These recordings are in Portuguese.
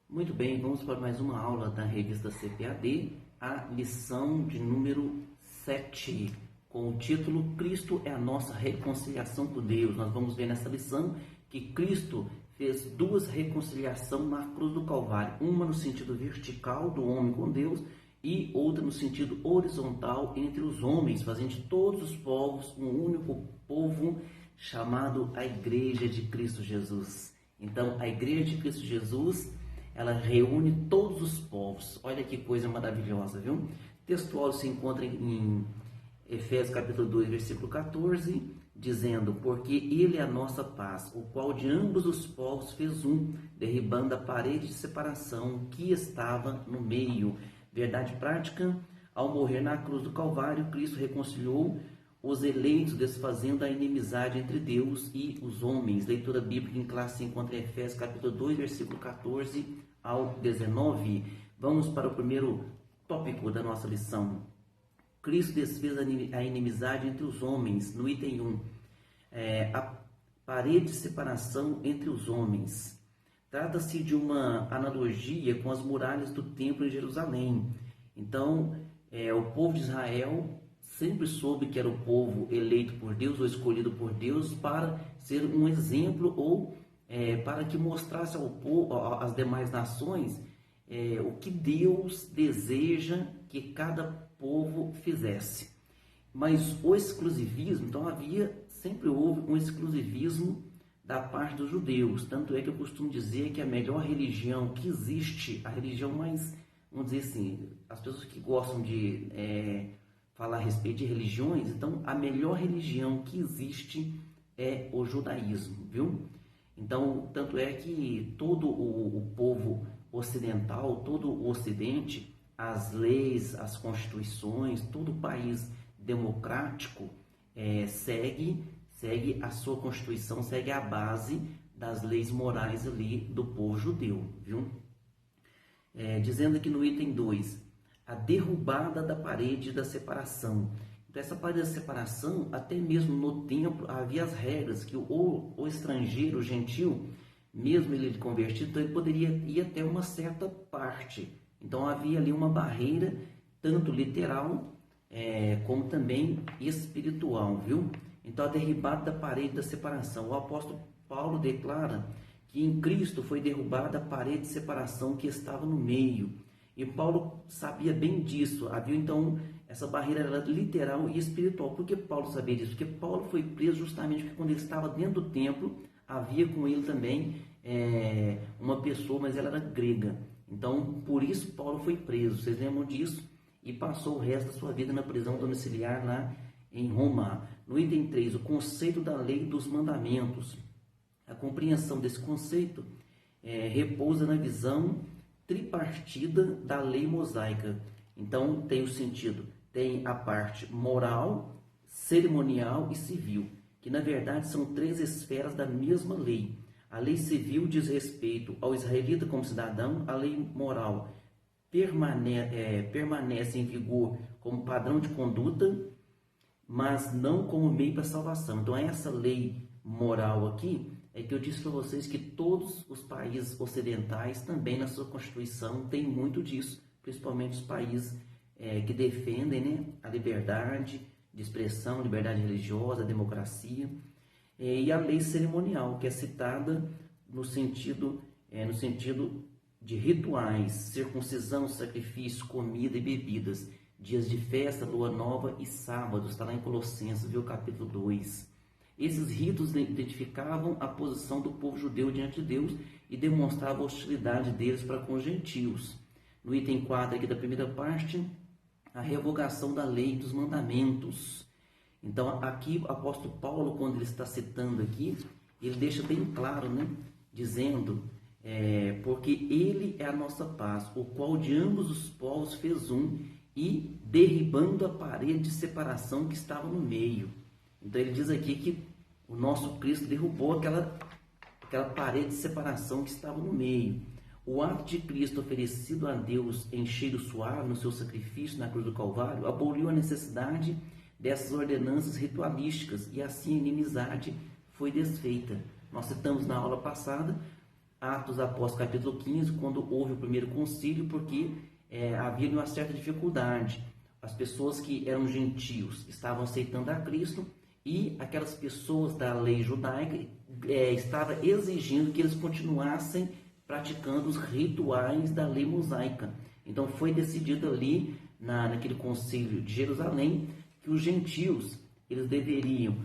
Muito bem, vamos para mais uma aula da revista CPAD, a lição de número 7, com o título Cristo é a nossa reconciliação com Deus. Nós vamos ver nessa lição que Cristo fez duas reconciliações na cruz do Calvário, uma no sentido vertical do homem com Deus e outra no sentido horizontal entre os homens, fazendo de todos os povos um único povo chamado a Igreja de Cristo Jesus. Então, a Igreja de Cristo Jesus, ela reúne todos os povos. Olha que coisa maravilhosa, viu? O texto se encontra em Efésios capítulo 2, versículo 14, dizendo: porque ele é a nossa paz, o qual de ambos os povos fez um, derribando a parede de separação que estava no meio. Verdade prática: ao morrer na cruz do Calvário, Cristo reconciliou os eleitos, desfazendo a inimizade entre Deus e os homens. Leitura bíblica em classe se encontra em Efésios capítulo 2, versículo 14 ao 19. Vamos para o primeiro tópico da nossa lição. Cristo desfez a inimizade entre os homens. No item 1, a parede de separação entre os homens. Trata-se de uma analogia com as muralhas do templo em Jerusalém. Então, o povo de Israel sempre soube que era o povo eleito por Deus ou escolhido por Deus para ser um exemplo ou para que mostrasse ao povo, às demais nações, o que Deus deseja que cada povo fizesse. Mas o exclusivismo, então sempre houve um exclusivismo da parte dos judeus. Tanto é que eu costumo dizer que a melhor religião que existe, a religião mais, vamos dizer assim, as pessoas que gostam de falar a respeito de religiões, então a melhor religião que existe é o judaísmo, viu? Então, tanto é que todo o povo ocidental, todo o ocidente, as leis, as constituições, todo o país democrático segue a sua constituição, segue a base das leis morais ali do povo judeu, viu? Dizendo aqui no item 2, a derrubada da parede da separação. Então, essa parede da separação, até mesmo no templo, havia as regras que o estrangeiro, o gentil, mesmo ele convertido, então ele poderia ir até uma certa parte. Então, havia ali uma barreira, tanto literal, como também espiritual, viu? Então, a derrubada da parede da separação. O apóstolo Paulo declara que em Cristo foi derrubada a parede de separação que estava no meio. E Paulo sabia bem disso. Havia então essa barreira era literal e espiritual. Por que Paulo sabia disso? Porque Paulo foi preso justamente porque quando ele estava dentro do templo, havia com ele também uma pessoa, mas ela era grega. Então, por isso Paulo foi preso. Vocês lembram disso? E passou o resto da sua vida na prisão domiciliar lá em Roma. No item 3, o conceito da lei dos mandamentos. A compreensão desse conceito repousa na visão tripartida da lei mosaica. Então, tem o sentido, tem a parte moral, cerimonial e civil, que na verdade são três esferas da mesma lei. A lei civil diz respeito ao israelita como cidadão, a lei moral permanece em vigor como padrão de conduta, mas não como meio para a salvação. Então, essa lei moral aqui é que eu disse para vocês que todos os países ocidentais também na sua Constituição tem muito disso, principalmente os países que defendem, né, a liberdade de expressão, liberdade religiosa, a democracia, e a lei cerimonial, que é citada no sentido de rituais, circuncisão, sacrifício, comida e bebidas, dias de festa, lua nova e sábados, está lá em Colossenses, viu, capítulo 2. Esses ritos identificavam a posição do povo judeu diante de Deus e demonstravam a hostilidade deles para com os gentios. No item 4 aqui da primeira parte, a revogação da lei dos mandamentos. Então, aqui o apóstolo Paulo, quando ele está citando aqui, ele deixa bem claro, né? Dizendo, porque ele é a nossa paz, o qual de ambos os povos fez um, e derribando a parede de separação que estava no meio. Então, ele diz aqui que o nosso Cristo derrubou aquela parede de separação que estava no meio. O ato de Cristo oferecido a Deus em cheiro suave no seu sacrifício na cruz do Calvário aboliu a necessidade dessas ordenanças ritualísticas e assim a inimizade foi desfeita. Nós citamos na aula passada, Atos Apóstolos capítulo 15, quando houve o primeiro concílio, porque havia uma certa dificuldade. As pessoas que eram gentios estavam aceitando a Cristo e aquelas pessoas da lei judaica estavam exigindo que eles continuassem praticando os rituais da lei mosaica. Então foi decidido ali, naquele concílio de Jerusalém, que os gentios eles deveriam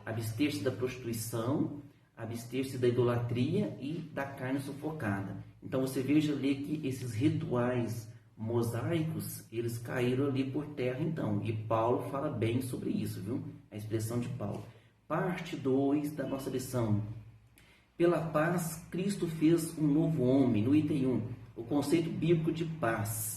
abster-se da prostituição, abster-se da idolatria e da carne sufocada. Então você veja ali que esses rituais mosaicos, eles caíram ali por terra então. E Paulo fala bem sobre isso, viu? A expressão de Paulo. Parte 2 da nossa lição. Pela paz, Cristo fez um novo homem. No item 1, o conceito bíblico de paz.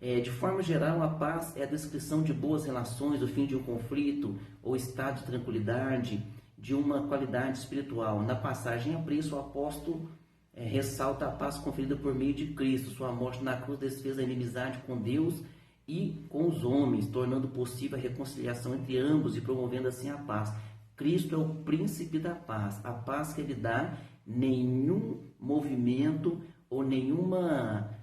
De forma geral, a paz é a descrição de boas relações, o fim de um conflito ou estado de tranquilidade, de uma qualidade espiritual. Na passagem a preço, o apóstolo ressalta a paz conferida por meio de Cristo. Sua morte na cruz desfez a inimizade com Deus e com os homens, tornando possível a reconciliação entre ambos e promovendo assim a paz. Cristo é o príncipe da paz. A paz que ele dá, nenhum movimento ou nenhuma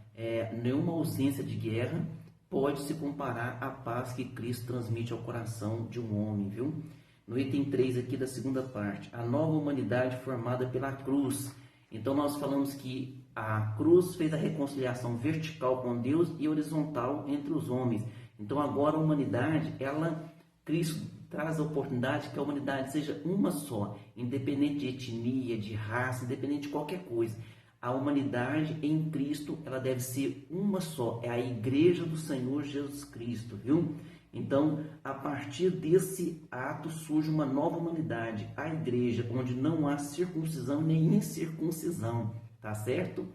ausência de guerra pode se comparar à paz que Cristo transmite ao coração de um homem, viu? No item 3 aqui da segunda parte, a nova humanidade formada pela cruz. Então nós falamos que a cruz fez a reconciliação vertical com Deus e horizontal entre os homens. Então agora a humanidade, Cristo traz a oportunidade que a humanidade seja uma só, independente de etnia, de raça, independente de qualquer coisa. A humanidade em Cristo, ela deve ser uma só, é a igreja do Senhor Jesus Cristo, viu? Então, a partir desse ato surge uma nova humanidade, a igreja, onde não há circuncisão nem incircuncisão, tá certo?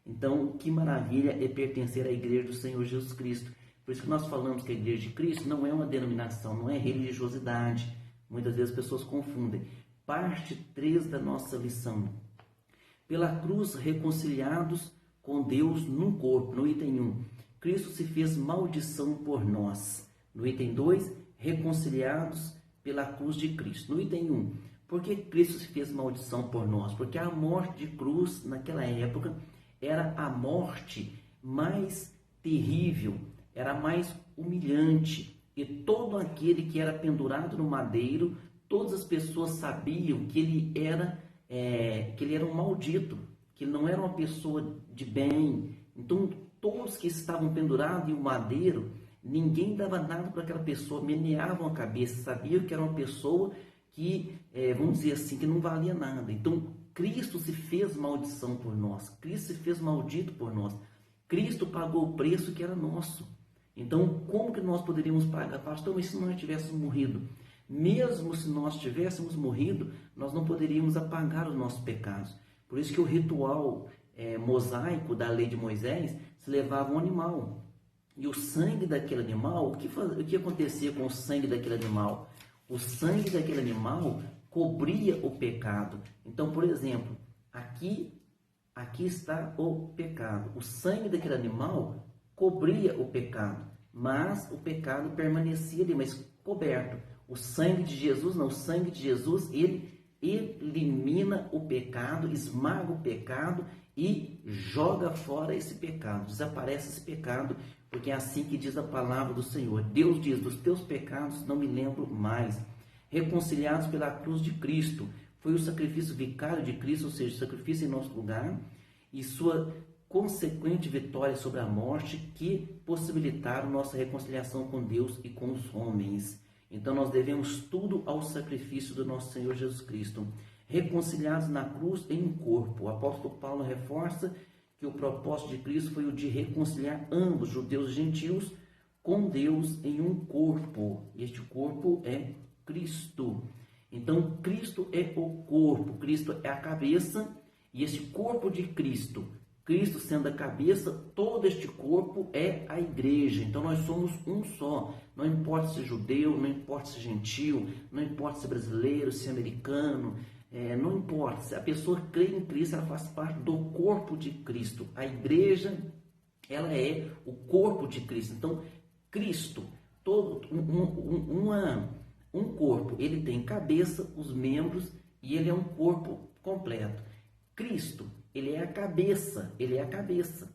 Então, que maravilha é pertencer à igreja do Senhor Jesus Cristo. Por isso que nós falamos que a igreja de Cristo não é uma denominação, não é religiosidade. Muitas vezes as pessoas confundem. Parte 3 da nossa lição. Pela cruz reconciliados com Deus num corpo. No item 1, Cristo se fez maldição por nós. No item 2, reconciliados pela cruz de Cristo. No item 1, por que Cristo se fez maldição por nós? Porque a morte de cruz, naquela época, era a morte mais terrível, era mais humilhante. E todo aquele que era pendurado no madeiro, todas as pessoas sabiam que ele era um maldito, que ele não era uma pessoa de bem. Então, todos que estavam pendurados em um madeiro, ninguém dava nada para aquela pessoa, meneavam a cabeça, sabiam que era uma pessoa que, vamos dizer assim, que não valia nada. Então, Cristo se fez maldição por nós, Cristo se fez maldito por nós, Cristo pagou o preço que era nosso. Então, como que nós poderíamos pagar? Pastor, mas se nós tivéssemos morrido? Mesmo se nós tivéssemos morrido, nós não poderíamos apagar os nossos pecados. Por isso que o ritual mosaico da lei de Moisés se levava um animal. E o sangue daquele animal, o que acontecia com o sangue daquele animal? O sangue daquele animal cobria o pecado. Então, por exemplo, aqui está o pecado. O sangue daquele animal cobria o pecado, mas o pecado permanecia ali, mas coberto. O sangue de Jesus não, o sangue de Jesus, ele elimina o pecado, esmaga o pecado e joga fora esse pecado, desaparece esse pecado, porque é assim que diz a palavra do Senhor. Deus diz, dos teus pecados não me lembro mais. Reconciliados pela cruz de Cristo, foi o sacrifício vicário de Cristo, ou seja, o sacrifício em nosso lugar, e sua consequente vitória sobre a morte que possibilitaram nossa reconciliação com Deus e com os homens. Então nós devemos tudo ao sacrifício do nosso Senhor Jesus Cristo. Reconciliados na cruz em um corpo. O apóstolo Paulo reforça que o propósito de Cristo foi o de reconciliar ambos, judeus e gentios, com Deus em um corpo. Este corpo é Cristo. Então Cristo é o corpo, Cristo é a cabeça, e este corpo de Cristo, Cristo sendo a cabeça, todo este corpo é a igreja. Então nós somos um só. Não importa se é judeu, não importa se é gentil, não importa se é brasileiro, se é americano, não importa. Se a pessoa crê em Cristo, ela faz parte do corpo de Cristo. A igreja, ela é o corpo de Cristo. Então, Cristo, um corpo, ele tem cabeça, os membros, e ele é um corpo completo. Cristo, ele é a cabeça, ele é a cabeça.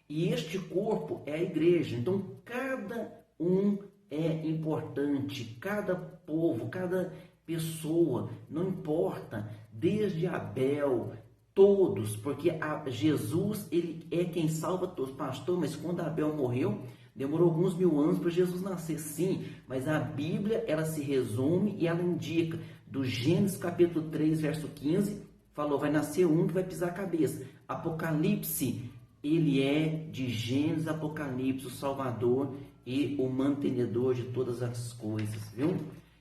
E este corpo é a igreja. Então, cada um é importante, cada povo, cada pessoa, não importa, desde Abel, todos, porque Jesus, ele é quem salva todos. Pastor, mas quando Abel morreu, demorou alguns 1000 anos para Jesus nascer, sim, mas a Bíblia, ela se resume e ela indica, do Gênesis capítulo 3, verso 15, falou, vai nascer um que vai pisar a cabeça. Apocalipse, ele é de Gênesis, Apocalipse, o Salvador e o mantenedor de todas as coisas, viu?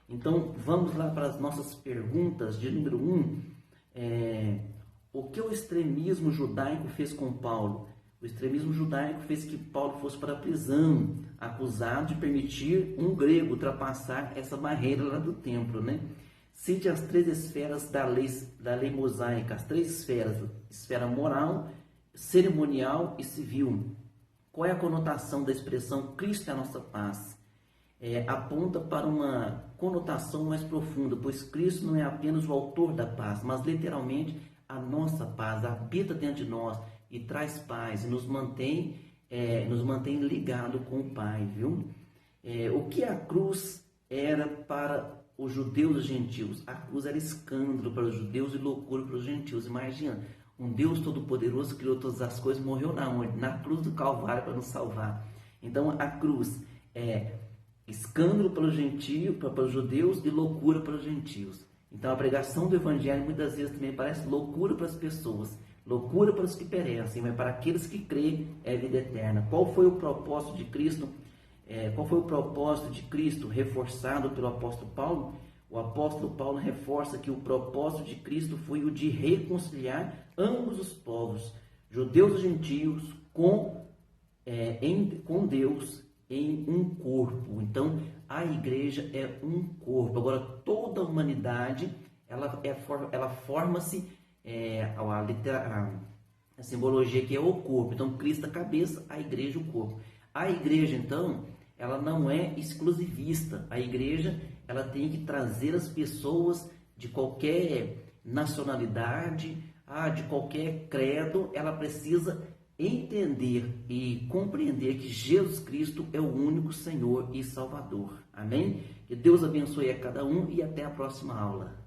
Então, vamos lá para as nossas perguntas. De número 1, o que o extremismo judaico fez com Paulo? O extremismo judaico fez que Paulo fosse para a prisão, acusado de permitir um grego ultrapassar essa barreira lá do templo, né? Cite as 3 esferas da lei mosaica, as 3 esferas: esfera moral, cerimonial e civil. Qual é a conotação da expressão Cristo é a nossa paz? Aponta para uma conotação mais profunda, pois Cristo não é apenas o autor da paz, mas literalmente a nossa paz habita dentro de nós e traz paz e nos mantém ligado com o Pai, viu? O que a cruz era para os judeus e os gentios? A cruz era escândalo para os judeus e loucura para os gentios. Imagina, um Deus todo-poderoso criou todas as coisas, morreu na cruz do Calvário para nos salvar. Então a cruz é escândalo para os gentios, para os judeus, e loucura para os gentios. Então a pregação do evangelho muitas vezes também parece loucura para as pessoas, loucura para os que perecem, mas para aqueles que creem é vida eterna. Qual foi o propósito de Cristo? Qual foi o propósito de Cristo reforçado pelo apóstolo Paulo? O apóstolo Paulo reforça que o propósito de Cristo foi o de reconciliar ambos os povos, judeus e gentios, com Deus em um corpo. Então, a igreja é um corpo. Agora, toda a humanidade, ela forma-se, a simbologia que é o corpo. Então, Cristo a cabeça, a igreja o corpo. A igreja, então, ela não é exclusivista. A igreja, ela tem que trazer as pessoas de qualquer nacionalidade, de qualquer credo. Ela precisa entender e compreender que Jesus Cristo é o único Senhor e Salvador. Amém? Que Deus abençoe a cada um e até a próxima aula.